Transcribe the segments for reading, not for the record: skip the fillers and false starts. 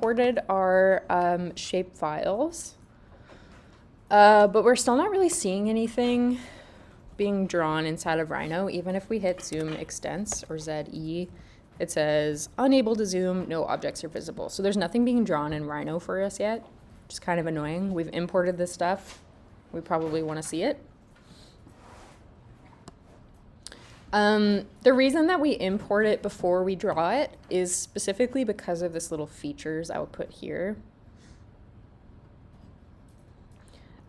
Imported our shape files, but we're still not really seeing anything being drawn inside of Rhino. Even if we hit zoom extents or ZE, it says unable to zoom, no objects are visible. So there's nothing being drawn in Rhino for us yet, which is kind of annoying. We've imported this stuff. We probably want to see it. The reason that we import it before we draw it is specifically because of this little features output here.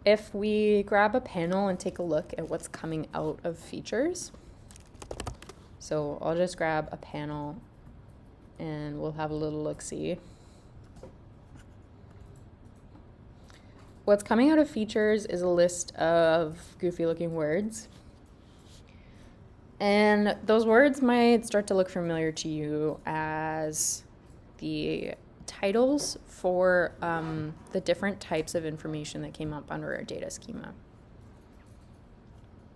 If we grab a panel and take a look at what's coming out of features, so I'll just grab a panel and we'll have a little look-see. What's coming out of features is a list of goofy looking words. And those words might start to look familiar to you as the titles for the different types of information that came up under our data schema.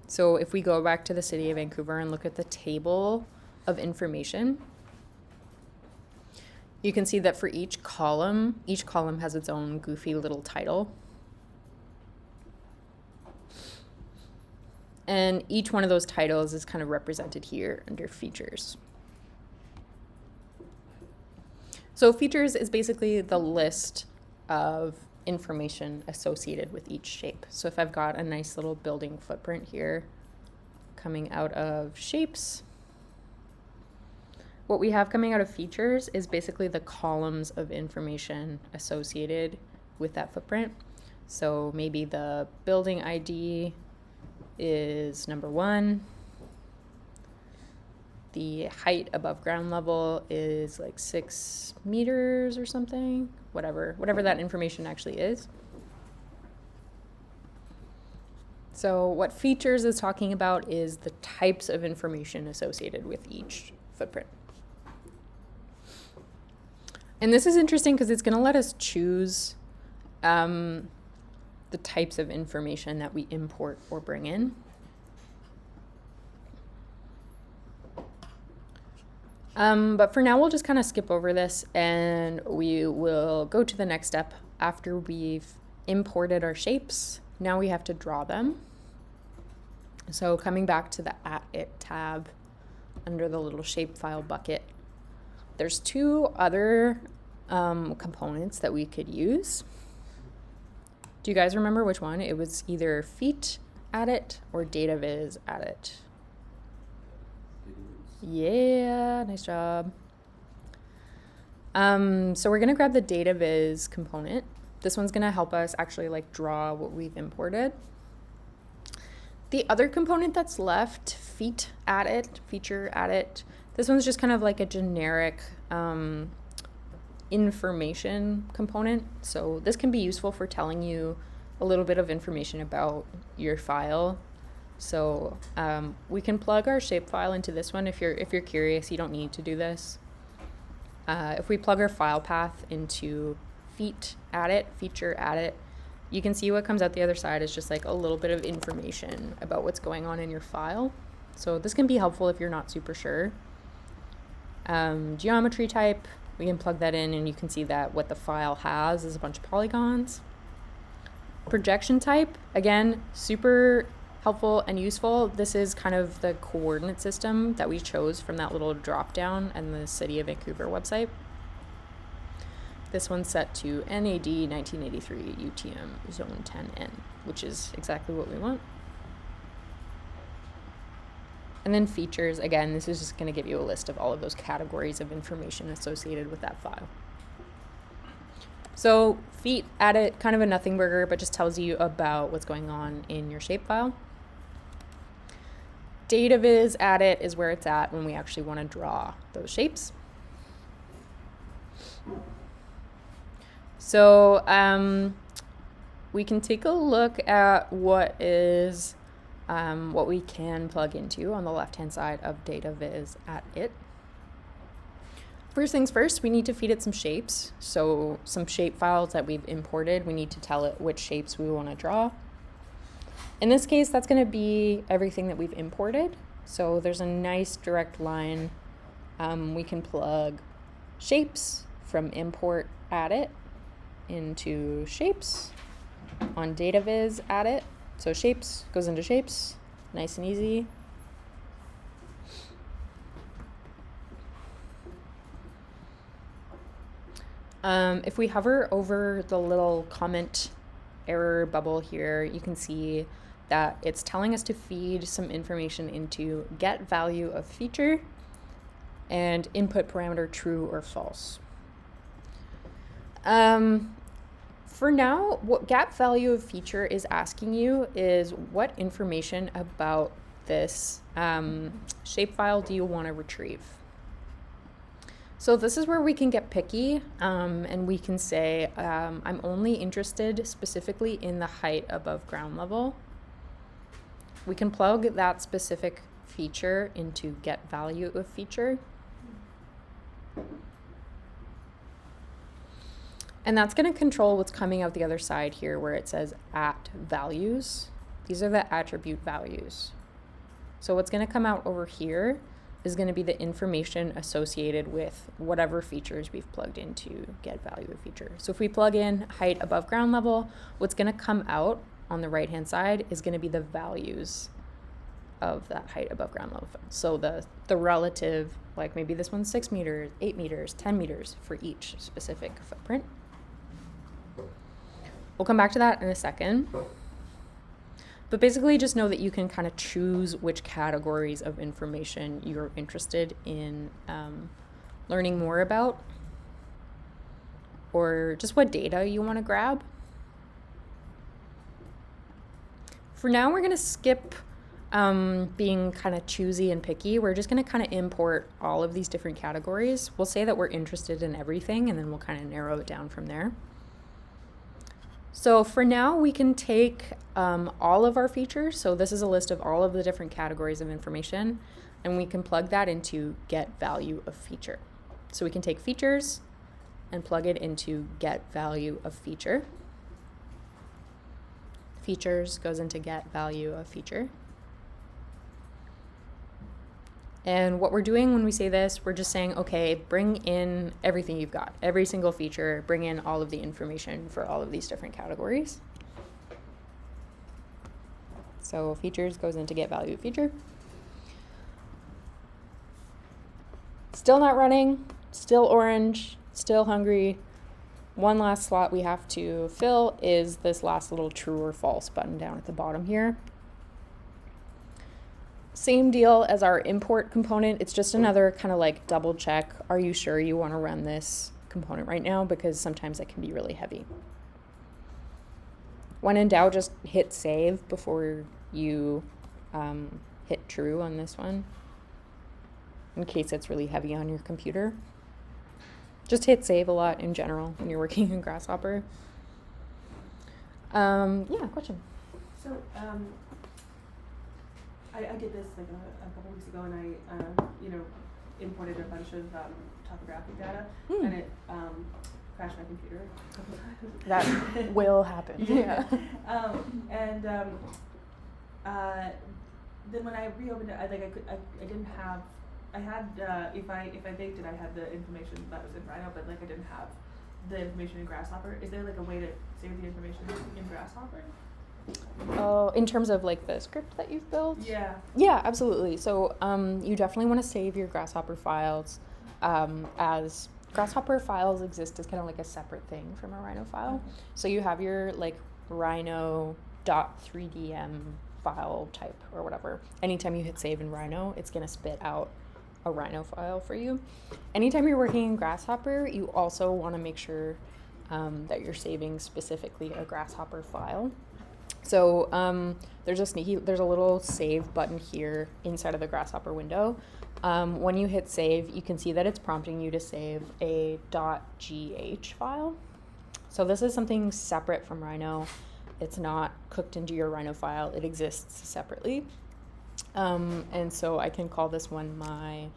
So if we go back to the city of Vancouver and look at the table of information, you can see that for each column has its own goofy little title. And each one of those titles is kind of represented here under features. So features is basically the list of information associated with each shape. So if I've got a nice little building footprint here coming out of shapes, what we have coming out of features is basically the columns of information associated with that footprint. So maybe the building ID is number 1. The height above ground level is like 6 meters or something, whatever that information actually is. So what features is talking about is the types of information associated with each footprint. And this is interesting because it's going to let us choose the types of information that we import or bring in. But for now, we'll just kind of skip over this and we will go to the next step. After we've imported our shapes, now we have to draw them. So coming back to the At It tab under the little shapefile bucket, there's 2 other components that we could use. Do you guys remember which one? It was either feet at it or data viz at it. Yeah, nice job. So we're gonna grab the data viz component. This one's gonna help us actually like draw what we've imported. The other component that's left, feet at it, feature at it, this one's just kind of like a generic information component. So this can be useful for telling you a little bit of information about your file. So we can plug our shapefile into this one. If you're curious, you don't need to do this. If we plug our file path into feet at it, feature at it, you can see what comes out the other side is just like a little bit of information about what's going on in your file. So this can be helpful if you're not super sure. Geometry type, we can plug that in and you can see that what the file has is a bunch of polygons. Projection type, again, super helpful and useful. This is kind of the coordinate system that we chose from that little drop down in the City of Vancouver website. This one's set to NAD 1983 UTM Zone 10N, which is exactly what we want. And then features, again, this is just going to give you a list of all of those categories of information associated with that file. So feet at it, kind of a nothing burger, but just tells you about what's going on in your shapefile. Data viz at it is where it's at when we actually want to draw those shapes. So we can take a look at what we can plug into on the left-hand side of data viz at it. First things first, we need to feed it some shapes. So some shape files that we've imported, we need to tell it which shapes we want to draw. In this case, that's going to be everything that we've imported. So there's a nice direct line. We can plug shapes from import add it into shapes. On data viz, add it. So shapes goes into shapes, nice and easy. If we hover over the little comment error bubble here, you can see that it's telling us to feed some information into get value of feature and input parameter true or false. For now, what get value of feature is asking you is what information about this shapefile do you want to retrieve? So this is where we can get picky, and we can say, I'm only interested specifically in the height above ground level. We can plug that specific feature into get value of feature. And that's going to control what's coming out the other side here where it says at values. These are the attribute values. So what's going to come out over here is going to be the information associated with whatever features we've plugged into get value of feature. So if we plug in height above ground level, what's going to come out on the right hand side is going to be the values of that height above ground level. So the relative, like maybe this one's 6 meters, 8 meters, 10 meters for each specific footprint. We'll come back to that in a second. But basically just know that you can kind of choose which categories of information you're interested in learning more about, or just what data you want to grab. For now, we're going to skip being kind of choosy and picky. We're just going to kind of import all of these different categories. We'll say that we're interested in everything, and then we'll kind of narrow it down from there. So for now, we can take all of our features. So this is a list of all of the different categories of information, and we can plug that into get value of feature. So we can take features and plug it into get value of feature. Features goes into get value of feature. And what we're doing when we say this, we're just saying, okay, bring in everything you've got, every single feature, bring in all of the information for all of these different categories. So features goes into get value of feature. Still not running, still orange, still hungry. One last slot we have to fill is this last little true or false button down at the bottom here. Same deal as our import component. It's just another kind of like double check. Are you sure you want to run this component right now? Because sometimes it can be really heavy. When in doubt, just hit save before you hit true on this one, in case it's really heavy on your computer. Just hit save a lot in general when you're working in Grasshopper. Yeah, question. So, I did this like a couple weeks ago, and I imported a bunch of topographic data, and it crashed my computer a couple times. That will happen. Yeah. Then when I reopened it, I didn't have. I had if I baked it, I had the information that was in Rhino, but like I didn't have the information in Grasshopper. Is there like a way to save the information in Grasshopper? Oh, in terms of like the script that you've built? Yeah. Yeah, absolutely. So you definitely want to save your Grasshopper files as Grasshopper files exist as kind of like a separate thing from a Rhino file. Okay. So you have your like Rhino.3dm file type or whatever. Anytime you hit save in Rhino, it's going to spit out a Rhino file for you. Anytime you're working in Grasshopper, you also want to make sure that you're saving specifically a Grasshopper file. So there's a little save button here inside of the Grasshopper window. When you hit save, you can see that it's prompting you to save a .gh file. So this is something separate from Rhino. It's not cooked into your Rhino file. It exists separately. And so I can call this one my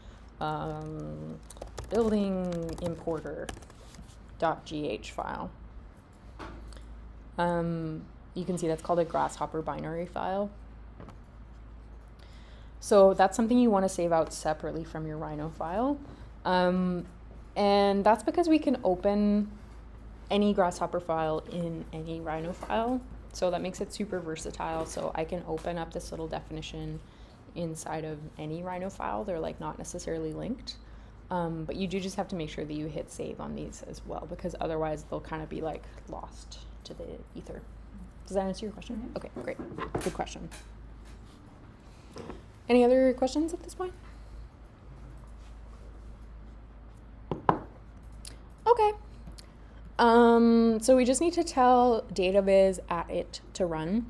building importer.gh file. You can see that's called a Grasshopper binary file. So that's something you want to save out separately from your Rhino file. And that's because we can open any Grasshopper file in any Rhino file. So that makes it super versatile. So I can open up this little definition inside of any Rhino file. They're like not necessarily linked. But you do just have to make sure that you hit save on these as well, because otherwise they'll kind of be like lost to the ether. Does that answer your question? Okay, great. Good question. Any other questions at this point? Okay. So we just need to tell DataViz at it to run.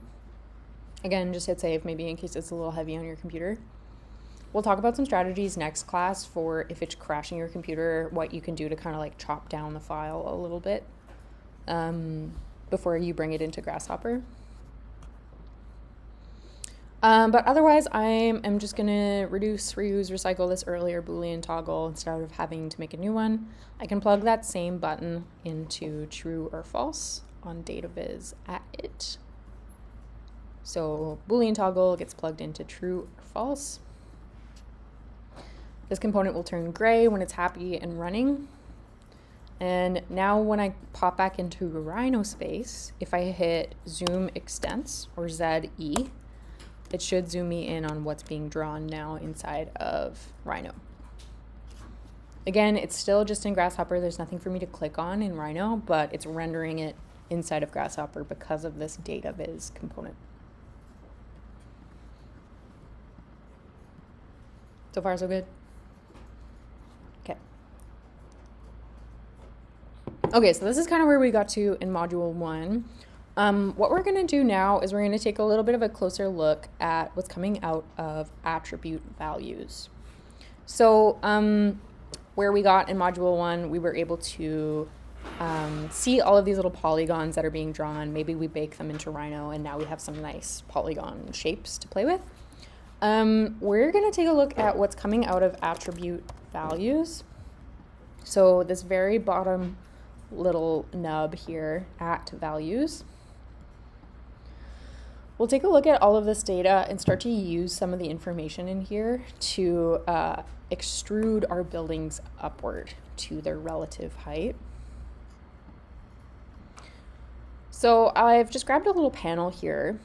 Again, just hit save, maybe in case it's a little heavy on your computer. We'll talk about some strategies next class for if it's crashing your computer, what you can do to kind of like chop down the file a little bit before you bring it into Grasshopper. But otherwise, I'm just going to reduce, reuse, recycle this earlier Boolean toggle instead of having to make a new one. I can plug that same button into true or false on DataViz at it. So Boolean toggle gets plugged into true or false. This component will turn gray when it's happy and running. And now when I pop back into Rhino space, if I hit zoom extents or ZE, it should zoom me in on what's being drawn now inside of Rhino. Again, it's still just in Grasshopper. There's nothing for me to click on in Rhino, but it's rendering it inside of Grasshopper because of this DataViz component. So far, so good? Okay. Okay, so this is kind of where we got to in Module 1. What we're going to do now is we're going to take a little bit of a closer look at what's coming out of attribute values. So where we got in Module 1, we were able to see all of these little polygons that are being drawn. Maybe we bake them into Rhino, and now we have some nice polygon shapes to play with. We're going to take a look at what's coming out of attribute values. So this very bottom little nub here, at values. We'll take a look at all of this data and start to use some of the information in here to extrude our buildings upward to their relative height. So I've just grabbed a little panel here,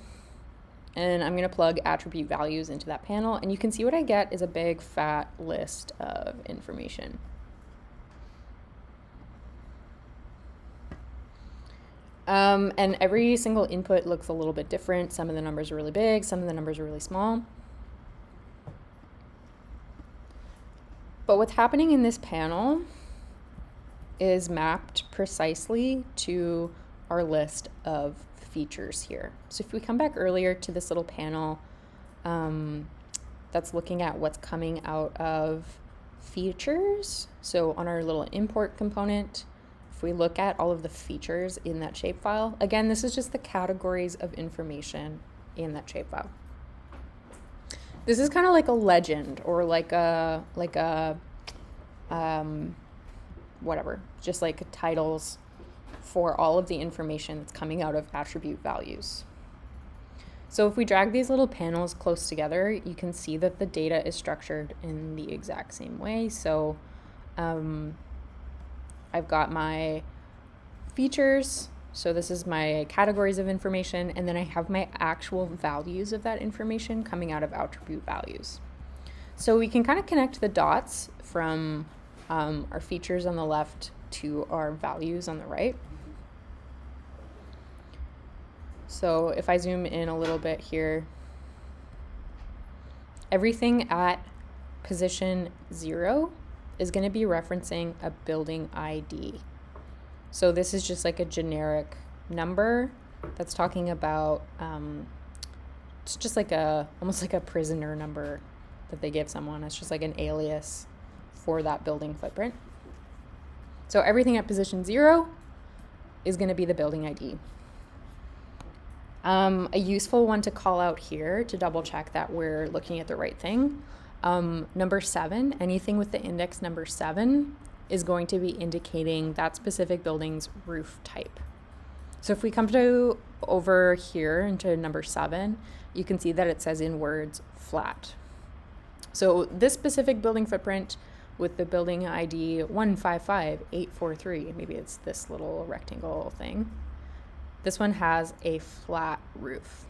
and I'm going to plug attribute values into that panel, and you can see what I get is a big fat list of information. And every single input looks a little bit different. Some of the numbers are really big, some of the numbers are really small. But what's happening in this panel is mapped precisely to our list of features here. So if we come back earlier to this little panel that's looking at what's coming out of features, so on our little import component, we look at all of the features in that shapefile. Again, this is just the categories of information in that shapefile. This is kind of like a legend or like a whatever, just like titles for all of the information that's coming out of attribute values. So if we drag these little panels close together, you can see that the data is structured in the exact same way. So I've got my features, so this is my categories of information, and then I have my actual values of that information coming out of attribute values. So we can kind of connect the dots from our features on the left to our values on the right. So if I zoom in a little bit here, everything at position 0 is going to be referencing a building ID. So this is just like a generic number that's talking about, it's just like almost like a prisoner number that they give someone. It's just like an alias for that building footprint. So everything at position 0 is going to be the building ID. A useful one to call out here to double check that we're looking at the right thing. Number 7, anything with the index number 7 is going to be indicating that specific building's roof type. So if we come to over here into number 7, you can see that it says in words flat. So this specific building footprint with the building ID 155843. Maybe it's this little rectangle thing. This one has a flat roof.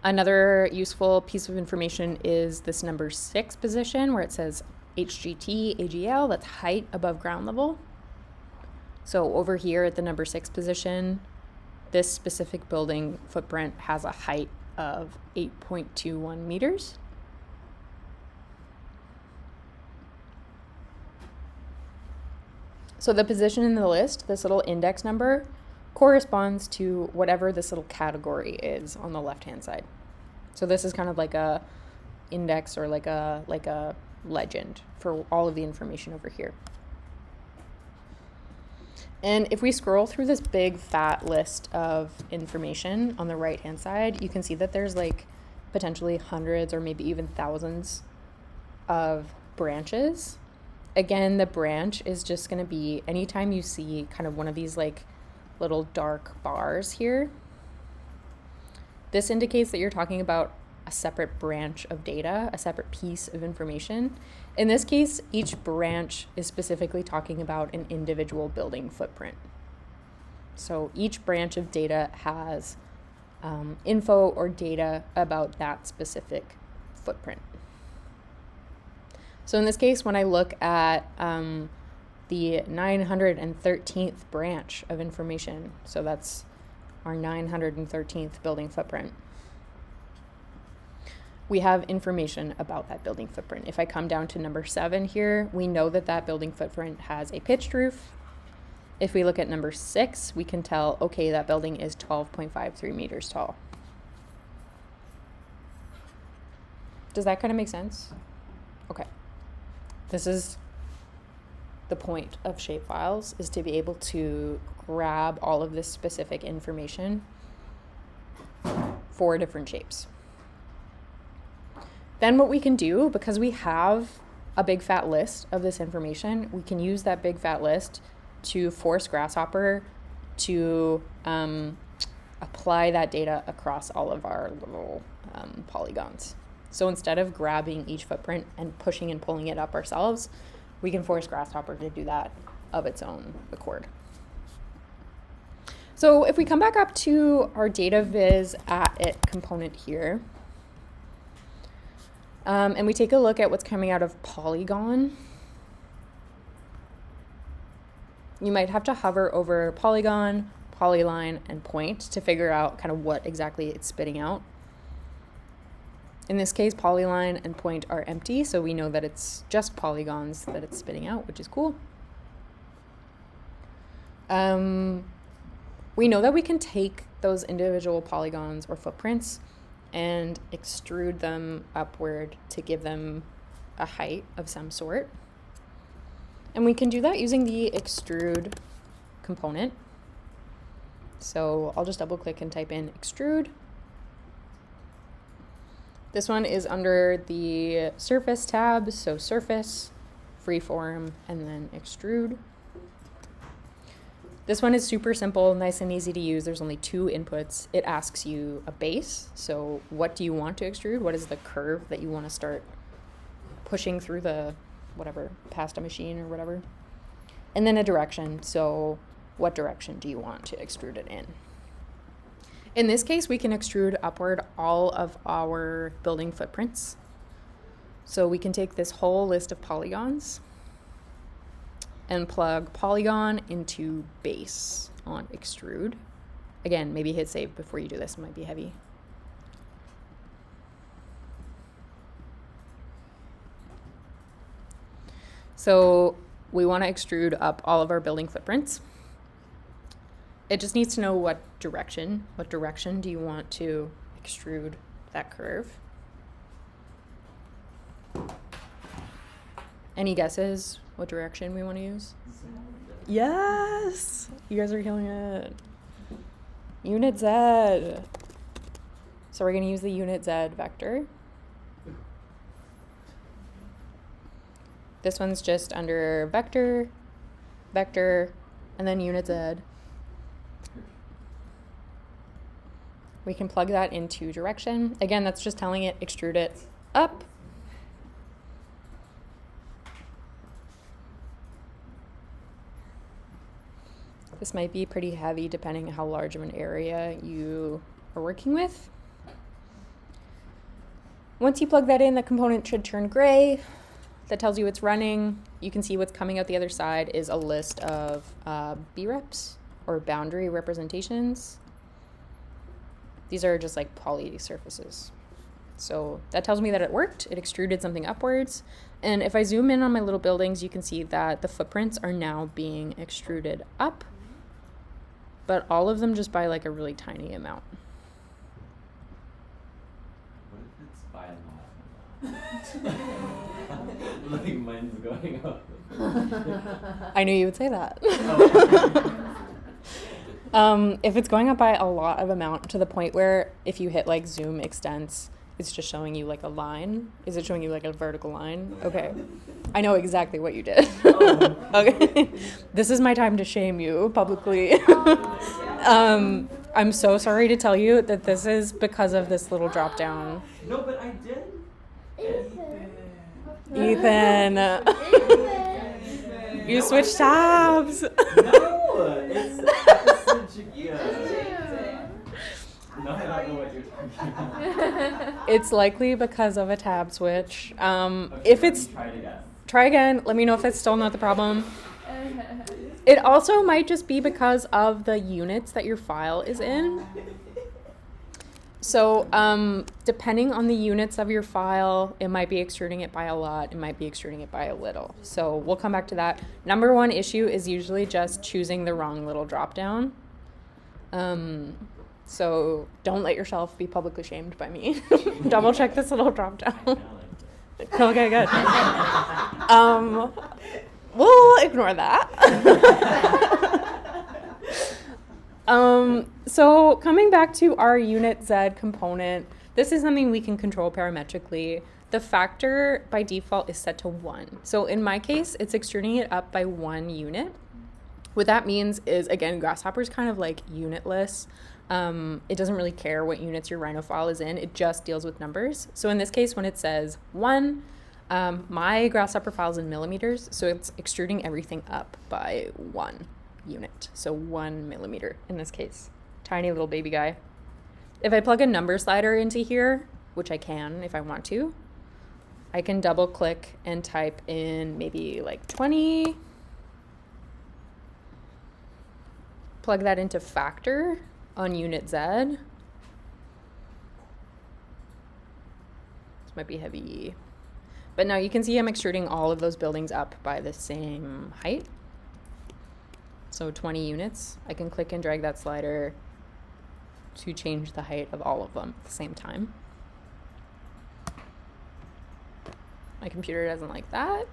Another useful piece of information is this number 6 position where it says HGT AGL, that's height above ground level. So over here at the number 6 position, this specific building footprint has a height of 8.21 meters. So the position in the list, this little index number, corresponds to whatever this little category is on the left-hand side. So this is kind of like a index or like a legend for all of the information over here. And if we scroll through this big fat list of information on the right-hand side, you can see that there's like potentially hundreds or maybe even thousands of branches. Again, the branch is just going to be anytime you see kind of one of these like little dark bars here, this indicates that you're talking about a separate branch of data, a separate piece of information. In this case, each branch is specifically talking about an individual building footprint. So each branch of data has info or data about that specific footprint. So in this case, when I look at the 913th branch of information, so that's our 913th building footprint, we have information about that building footprint. If I come down to number 7 here, we know that that building footprint has a pitched roof. If we look at number 6, we can tell, okay, that building is 12.53 meters tall. Does that kind of make sense? Okay. This is the point of shapefiles, is to be able to grab all of this specific information for different shapes. Then what we can do, because we have a big fat list of this information, we can use that big fat list to force Grasshopper to apply that data across all of our little polygons. So instead of grabbing each footprint and pushing and pulling it up ourselves, we can force Grasshopper to do that of its own accord. So if we come back up to our data viz at it component here, and we take a look at what's coming out of polygon, you might have to hover over polygon, polyline, and point to figure out kind of what exactly it's spitting out. In this case, polyline and point are empty, so we know that it's just polygons that it's spitting out, which is cool. We know that we can take those individual polygons or footprints and extrude them upward to give them a height of some sort. And we can do that using the extrude component. So I'll just double click and type in extrude. This one is under the surface tab, so surface, freeform, and then extrude. This one is super simple, nice and easy to use. There's only 2 inputs. It asks you a base, so what do you want to extrude? What is the curve that you want to start pushing through the whatever, past a machine or whatever? And then a direction, so what direction do you want to extrude it in? In this case, we can extrude upward all of our building footprints. So we can take this whole list of polygons and plug polygon into base on extrude. Again, maybe hit save before you do this, it might be heavy. So we want to extrude up all of our building footprints. It just needs to know what direction do you want to extrude that curve. Any guesses what direction we want to use? Yes! You guys are killing it. Unit Z. So we're going to use the unit Z vector. This one's just under vector, vector, and then unit Z. We can plug that into direction. Again, that's just telling it extrude it up This might be pretty heavy depending on how large of an area you are working with. Once you plug that in, the component should turn gray. That tells you it's running. You can see what's coming out the other side is a list of BREPs, or boundary representations. These are just like poly surfaces. So that tells me that it worked. It extruded something upwards. And if I zoom in on my little buildings, you can see that the footprints are now being extruded up, but all of them just by like a really tiny amount. What if it's by a lot? Like mine's going up. I knew you would say that. Oh. If it's going up by a lot of amount to the point where if you hit like zoom extents, it's just showing you like a line. Is it showing you like a vertical line? Okay. I know exactly what you did. Oh. Okay. This is my time to shame you publicly. I'm so sorry to tell you that this is because of this little drop down. No, but I did. Ethan. You switched tabs. No, it's episode. No, I don't know what you're talking about. It's likely because of a tab switch. Okay, If let it's me try it again. try again, let me know if it's still not the problem. It also might just be because of the units that your file is in. So depending on the units of your file, it might be extruding it by a lot, it might be extruding it by a little. So we'll come back to that. Number one issue is usually just choosing the wrong little drop down. So don't let yourself be publicly shamed by me. Double check this little drop down. Okay, good. We'll ignore that. So coming back to our unit Z component, this is something we can control parametrically. The factor by default is set to 1. So in my case, it's extruding it up by 1 unit. What that means is, again, Grasshopper is kind of like unitless. It doesn't really care what units your Rhino file is in. It just deals with numbers. So in this case, when it says 1, my Grasshopper file is in millimeters, so it's extruding everything up by 1 unit. So 1 millimeter in this case. Tiny little baby guy. If I plug a number slider into here, which I can if I want to, I can double click and type in maybe like 20. Plug that into factor on unit Z. This might be heavy. But now you can see I'm extruding all of those buildings up by the same height. So 20 units. I can click and drag that slider to change the height of all of them at the same time. My computer doesn't like that.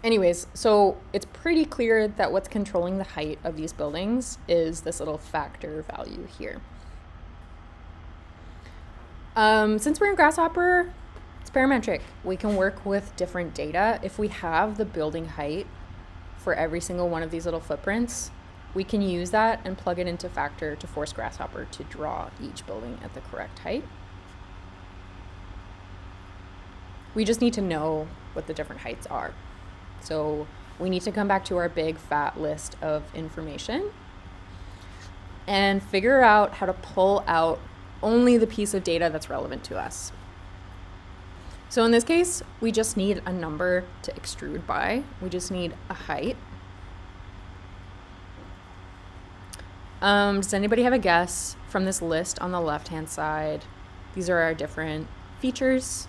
Anyways, so it's pretty clear that what's controlling the height of these buildings is this little factor value here. Since we're in Grasshopper, it's parametric. We can work with different data. If we have the building height for every single one of these little footprints, we can use that and plug it into factor to force Grasshopper to draw each building at the correct height. We just need to know what the different heights are. So we need to come back to our big fat list of information and figure out how to pull out only the piece of data that's relevant to us. So in this case, we just need a number to extrude by. We just need a height. Does anybody have a guess from this list on the left-hand side? These are our different features.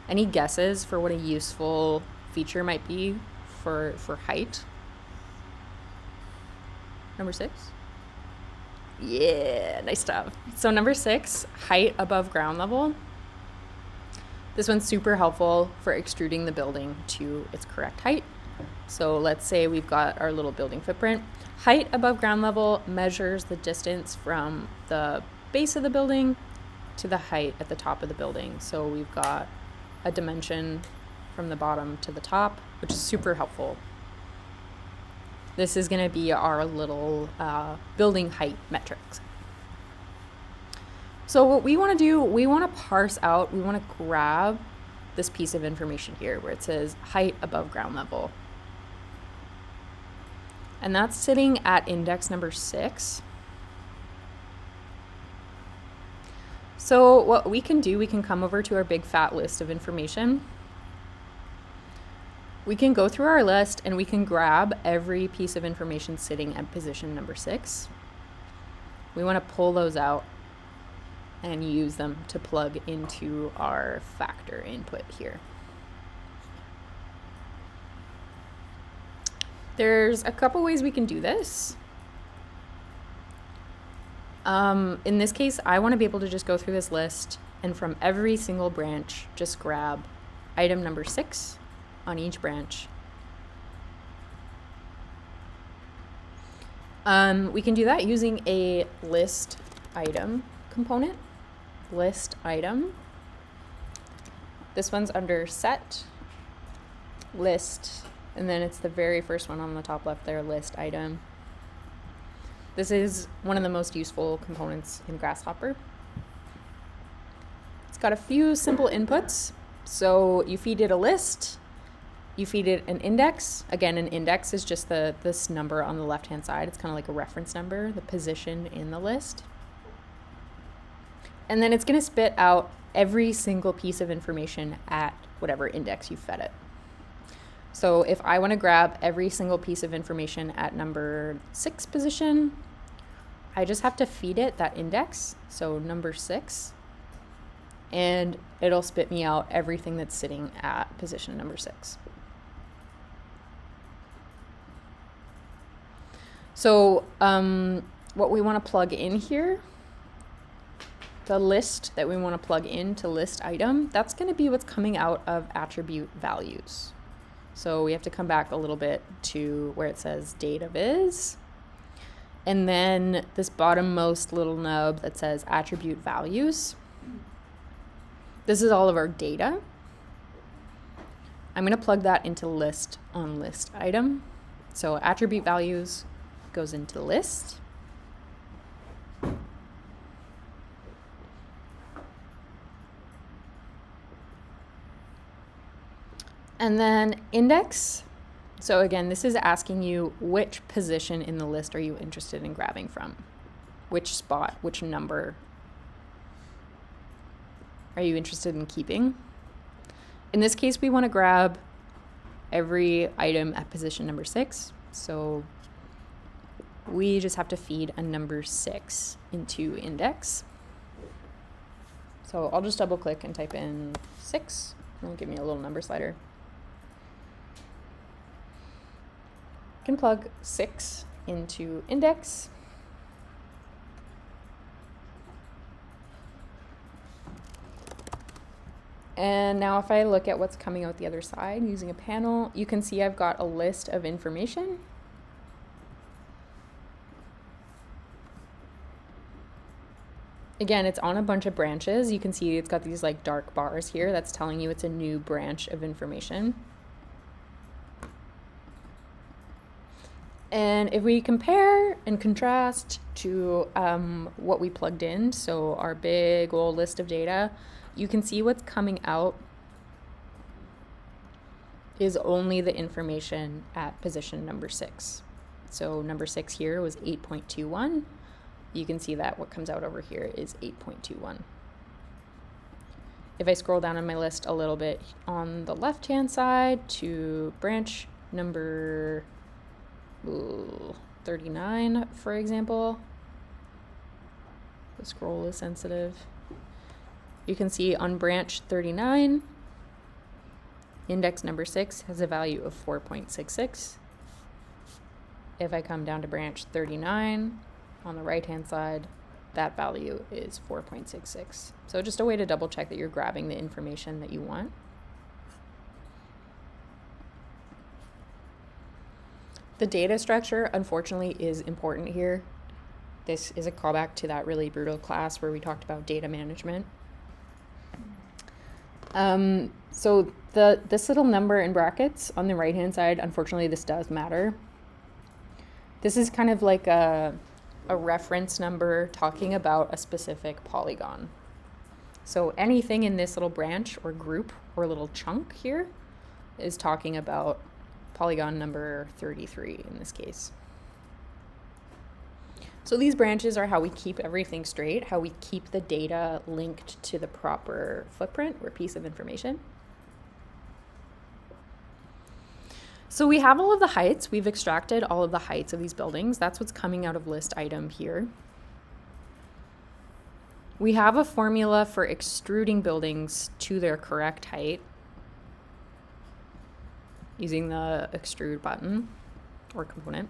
Any guesses for what a useful feature might be for height? Number 6? Yeah, nice stuff. So number 6, height above ground level. This one's super helpful for extruding the building to its correct height. So let's say we've got our little building footprint. Height above ground level measures the distance from the base of the building to the height at the top of the building. So we've got a dimension from the bottom to the top, which is super helpful. This is going to be our little building height metrics. So what we want to do, we want to parse out, we want to grab this piece of information here where it says height above ground level. And that's sitting at index number 6. So what we can do, we can come over to our big fat list of information. We can go through our list and we can grab every piece of information sitting at position number 6. We want to pull those out and use them to plug into our factor input here. There's a couple ways we can do this. In this case, I want to be able to just go through this list and from every single branch, just grab item number 6 on each branch. We can do that using a list item component. List item. This one's under set, list, and then it's the very first one on the top left there, list item. This is one of the most useful components in Grasshopper. It's got a few simple inputs. So you feed it a list, you feed it an index. Again, an index is just this number on the left-hand side. It's kind of like a reference number, the position in the list. And then it's going to spit out every single piece of information at whatever index you fed it. So if I want to grab every single piece of information at number 6 position, I just have to feed it that index, so number 6, and it'll spit me out everything that's sitting at position number 6. So what we want to plug in here, the list that we want to plug into list item, that's going to be what's coming out of attribute values. So we have to come back a little bit to where it says data viz. And then this bottommost little nub that says attribute values. This is all of our data. I'm going to plug that into list on list item. So attribute values goes into list. And then index. So again, this is asking you which position in the list are you interested in grabbing from? Which spot, which number are you interested in keeping? In this case, we want to grab every item at position number 6. So we just have to feed a number 6 into index. So I'll just double click and type in 6. It'll give me a little number slider. Can plug 6 into index. And now if I look at what's coming out the other side using a panel, you can see I've got a list of information. Again, it's on a bunch of branches. You can see it's got these like dark bars here. That's telling you it's a new branch of information. And if we compare and contrast to what we plugged in, so our big old list of data, you can see what's coming out is only the information at position number 6. So number 6 here was 8.21. You can see that what comes out over here is 8.21. If I scroll down on my list a little bit on the left-hand side to branch number 39, for example. The scroll is sensitive. You can see on branch 39, index number 6 has a value of 4.66. If I come down to branch 39 on the right-hand side, that value is 4.66. So just a way to double check that you're grabbing the information that you want. The data structure, unfortunately, is important here. This is a callback to that really brutal class where we talked about data management. So this little number in brackets on the right-hand side, unfortunately, this does matter. This is kind of like a reference number talking about a specific polygon. So anything in this little branch or group or little chunk here is talking about polygon number 33 in this case. So these branches are how we keep everything straight, how we keep the data linked to the proper footprint or piece of information. So we have all of the heights. We've extracted all of the heights of these buildings. That's what's coming out of list item here. We have a formula for extruding buildings to their correct height using the extrude button or component.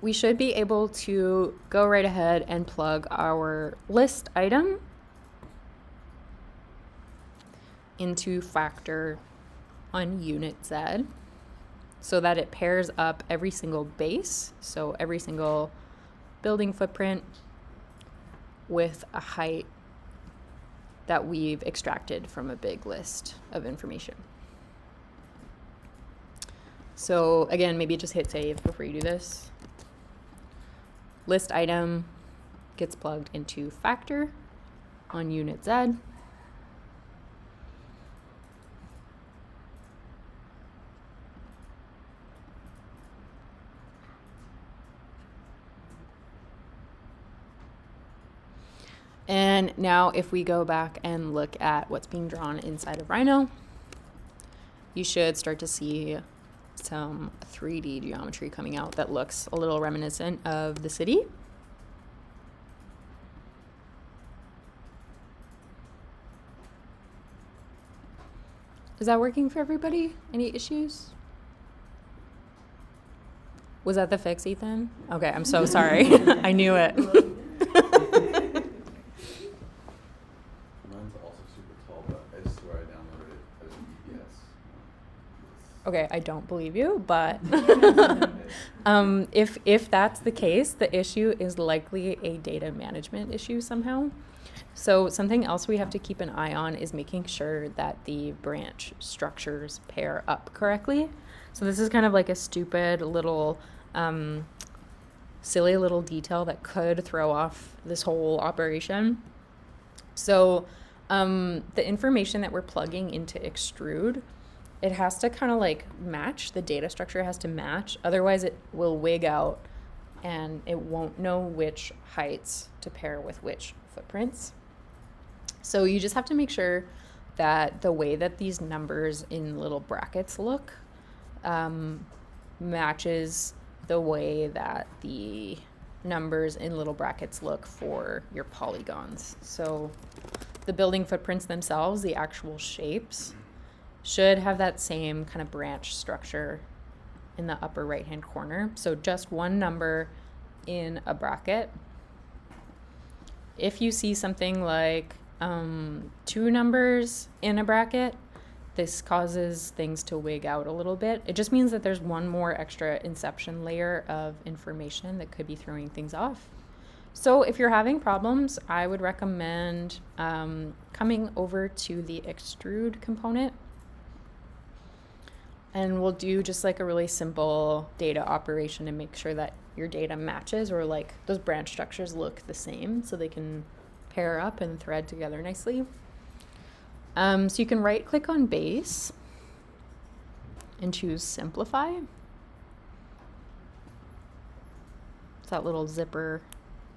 We should be able to go right ahead and plug our list item into factor on unit Z so that it pairs up every single base, so every single building footprint with a height that we've extracted from a big list of information. So again, maybe just hit save before you do this. List item gets plugged into factor on unit Z. And now if we go back and look at what's being drawn inside of Rhino, you should start to see some 3D geometry coming out that looks a little reminiscent of the city. Is that working for everybody? Any issues? Was that the fix, Ethan? Okay, I'm so sorry. I knew it. Mine's also super tall, but I swear I downloaded it as an GIS. Okay, I don't believe you, but if that's the case, the issue is likely a data management issue somehow. So something else we have to keep an eye on is making sure that the branch structures pair up correctly. So this is kind of like a stupid little, silly little detail that could throw off this whole operation. So the information that we're plugging into extrude, it has to kind of like match, the data structure has to match, otherwise it will wig out and it won't know which heights to pair with which footprints. So you just have to make sure that the way that these numbers in little brackets look matches the way that the numbers in little brackets look for your polygons. So the building footprints themselves, the actual shapes, should have that same kind of branch structure in the upper right hand corner. So just one number in a bracket. If you see something like two numbers in a bracket, this causes things to wig out a little bit. It just means that there's one more extra inception layer of information that could be throwing things off. So if you're having problems, I would recommend coming over to the extrude component, and we'll do just like a really simple data operation to make sure that your data matches, or like those branch structures look the same so they can pair up and thread together nicely. So you can right click on base and choose simplify. It's that little zipper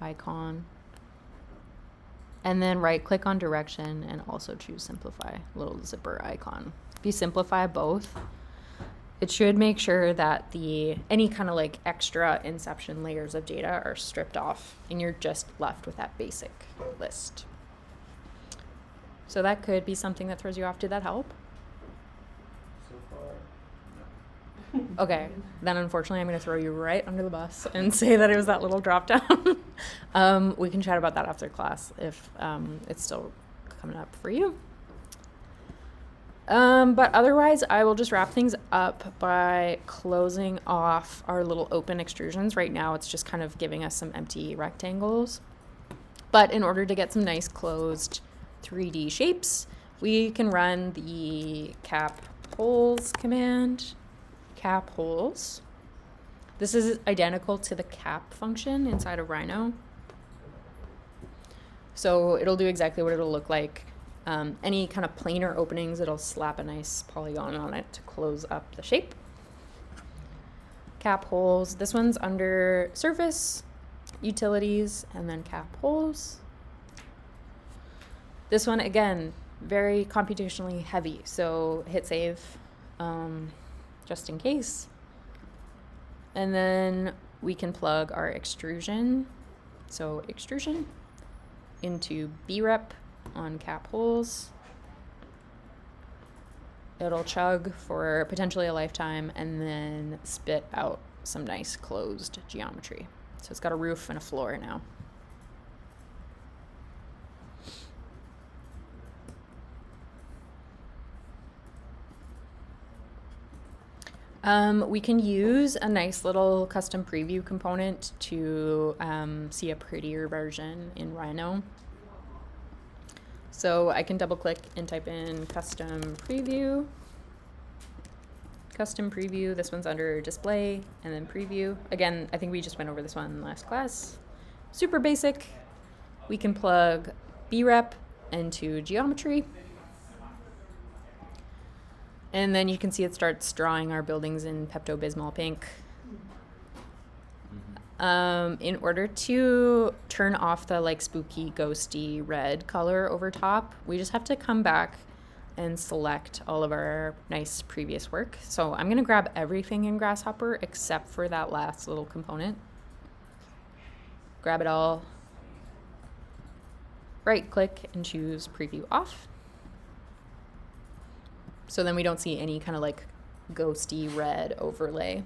icon. And then right click on direction and also choose simplify, little zipper icon. If you simplify both, it should make sure that any kind of like extra inception layers of data are stripped off and you're just left with that basic list. So that could be something that throws you off. Did that help? So far, no. Okay, then unfortunately I'm going to throw you right under the bus and say that it was that little drop down. We can chat about that after class if it's still coming up for you. But otherwise, I will just wrap things up by closing off our little open extrusions. Right now, it's just kind of giving us some empty rectangles. But in order to get some nice closed 3D shapes, we can run the cap holes command, cap holes. This is identical to the cap function inside of Rhino. So it'll do exactly what it'll look like. Any kind of planar openings, it'll slap a nice polygon on it to close up the shape. Cap holes, this one's under surface, utilities, and then cap holes. This one, again, very computationally heavy, so hit save just in case. And then we can plug our extrusion. So extrusion into B-rep on cap holes. It'll chug for potentially a lifetime and then spit out some nice closed geometry. So it's got a roof and a floor now. We can use a nice little custom preview component to see a prettier version in Rhino. So I can double click and type in custom preview. Custom preview, this one's under display and then preview. Again, I think we just went over this one last class. Super basic. We can plug B-rep into geometry. And then you can see it starts drawing our buildings in Pepto-Bismol pink. In order to turn off the like spooky, ghosty red color over top, we just have to come back and select all of our nice previous work. So I'm gonna grab everything in Grasshopper except for that last little component. Grab it all, right click and choose preview off. So then we don't see any kind of like ghosty red overlay.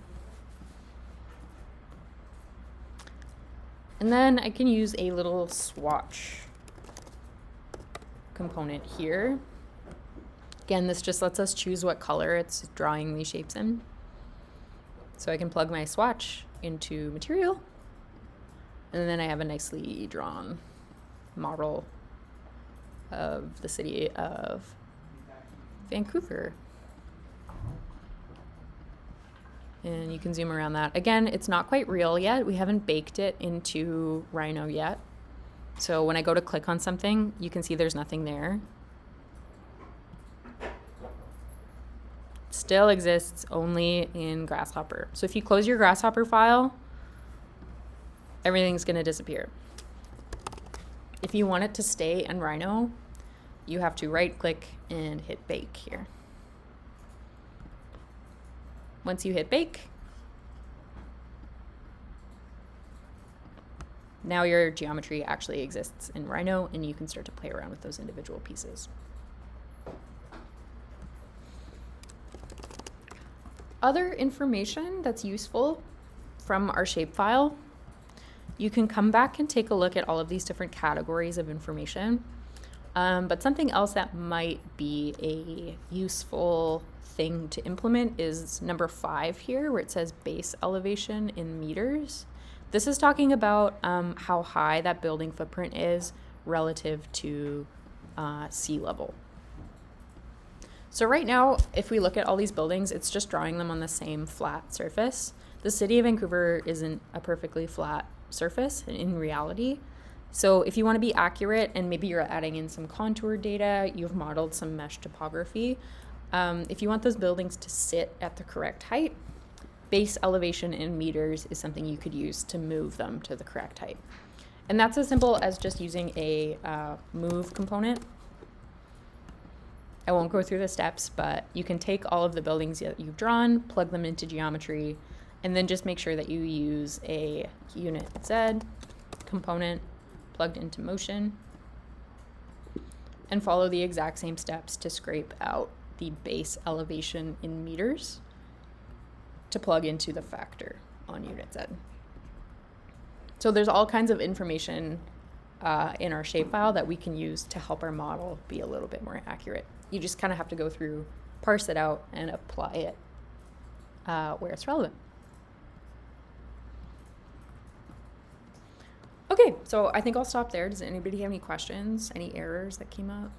And then I can use a little swatch component here. Again, this just lets us choose what color it's drawing these shapes in. So I can plug my swatch into material, and then I have a nicely drawn model of the city of Vancouver. And you can zoom around that. Again, it's not quite real yet. We haven't baked it into Rhino yet. So when I go to click on something, you can see there's nothing there. Still exists only in Grasshopper. So if you close your Grasshopper file, everything's gonna disappear. If you want it to stay in Rhino, you have to right click and hit bake here. Once you hit bake, now your geometry actually exists in Rhino and you can start to play around with those individual pieces. Other information that's useful from our shapefile, you can come back and take a look at all of these different categories of information. But something else that might be a useful thing to implement is number 5 here, where it says base elevation in meters. This is talking about how high that building footprint is relative to sea level. So right now, if we look at all these buildings, it's just drawing them on the same flat surface. The city of Vancouver isn't a perfectly flat surface in reality. So if you want to be accurate and maybe you're adding in some contour data, you've modeled some mesh topography, if you want those buildings to sit at the correct height, base elevation in meters is something you could use to move them to the correct height. And that's as simple as just using a move component. I won't go through the steps, but you can take all of the buildings that you've drawn, plug them into geometry, and then just make sure that you use a unit Z component plugged into motion and follow the exact same steps to scrape out the base elevation in meters to plug into the factor on unit Z. So there's all kinds of information in our shapefile that we can use to help our model be a little bit more accurate. You just kind of have to go through, parse it out, and apply it where it's relevant. Okay, so I think I'll stop there. Does anybody have any questions, any errors that came up?